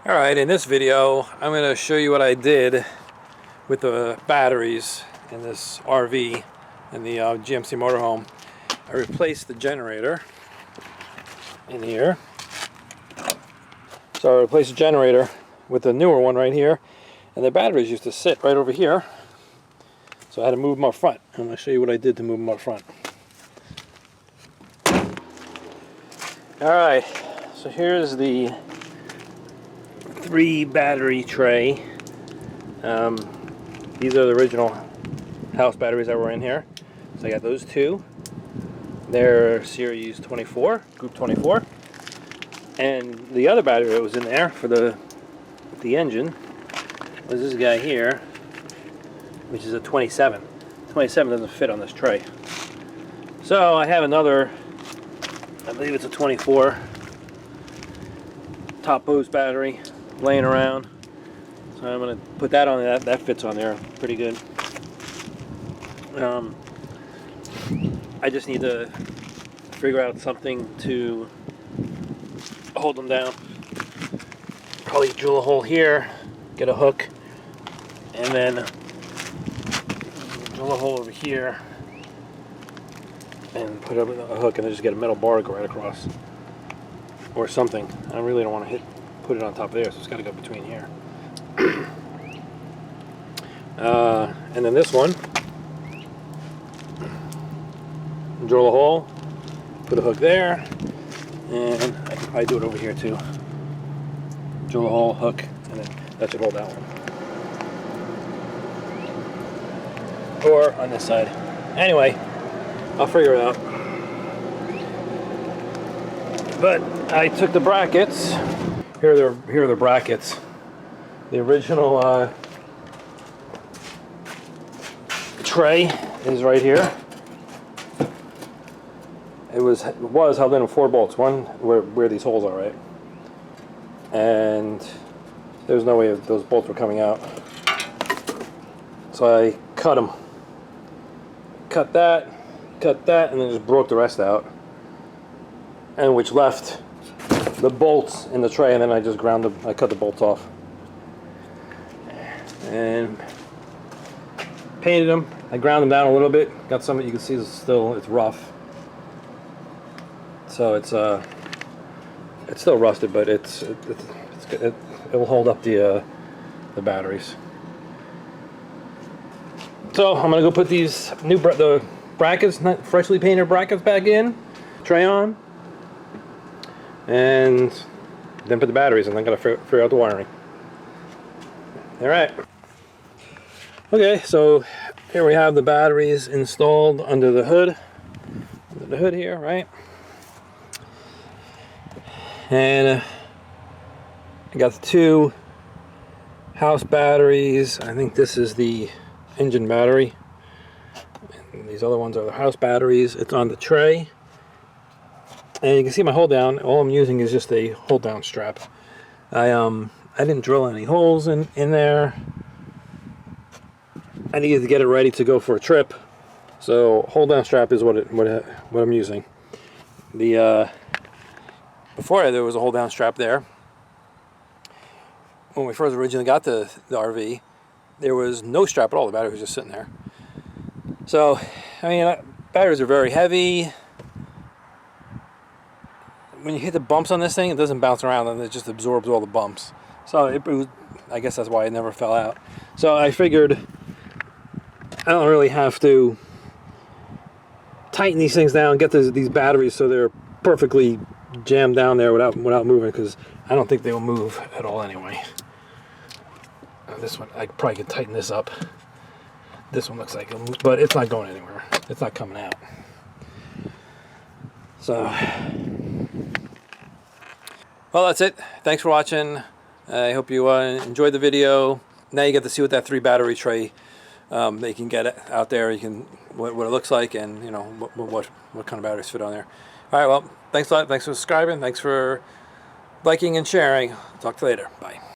Alright, in this video I'm going to show you what I did with the batteries in this RV in the GMC Motorhome. I replaced the generator in here. So I replaced the generator with the newer one right here, and the batteries used to sit right over here. So I had to move them up front. I'm going to show you what I did to move them up front. Alright, so here's the 3 battery tray. These are the original house batteries that were in here. So I got those 2. They're series 24, group 24. And the other battery that was in there for the engine was this guy here, which is a 27. 27 doesn't fit on this tray. So I have another, I believe it's a 24 top post battery laying around. So I'm going to put that on there. That fits on there pretty good. I just need to figure out something to hold them down. Probably drill a hole here, get a hook, and then drill a hole over here and put up a hook, and then just get a metal bar to go right across or something. I really don't want to put it on top of there, so it's got to go between here. And then this one, drill a hole, put a hook there, and I can probably do it over here too. Drill a hole, hook, and then that should hold that one. Or on this side. Anyway, I'll figure it out. But I took the brackets. Here are the brackets. The original tray is right here. It was held in with 4 bolts. One where these holes are, right? And there's no way those bolts were coming out. So I cut them. Cut that, and then just broke the rest out. And which left the bolts in the tray, and then I just I cut the bolts off. And painted them. I ground them down a little bit. Got some that you can see it's rough. So it's still rusted, but it'll hold up the batteries. So I'm gonna go put these the brackets, freshly painted brackets, back in, tray on, and then put the batteries, and then gotta figure out the wiring. All right. Okay, so here we have the batteries installed under the hood. Under the hood here, right? And I got the 2 house batteries. I think this is the engine battery. And these other ones are the house batteries. It's on the tray. And you can see my hold down. All I'm using is just a hold down strap. I didn't drill any holes in there. I needed to get it ready to go for a trip. So hold down strap is what I'm using. Before there was a hold down strap there. When we first originally got the RV, there was no strap at all. The battery was just sitting there. So, I mean, batteries are very heavy. When you hit the bumps on this thing, it doesn't bounce around, and it just absorbs all the bumps. So I guess that's why it never fell out. So I figured I don't really have to tighten these things down, get these batteries so they're perfectly jammed down there without moving, because I don't think they will move at all anyway. This one, I probably could tighten this up. This one looks like it'll move, but it's not going anywhere. It's not coming out. So, well, that's it. Thanks for watching. I hope you enjoyed the video. Now you get to see what that 3 battery tray they can get out there. You can what it looks like, and you know what kind of batteries fit on there. All right. Well, thanks a lot. Thanks for subscribing. Thanks for liking and sharing. Talk to you later. Bye.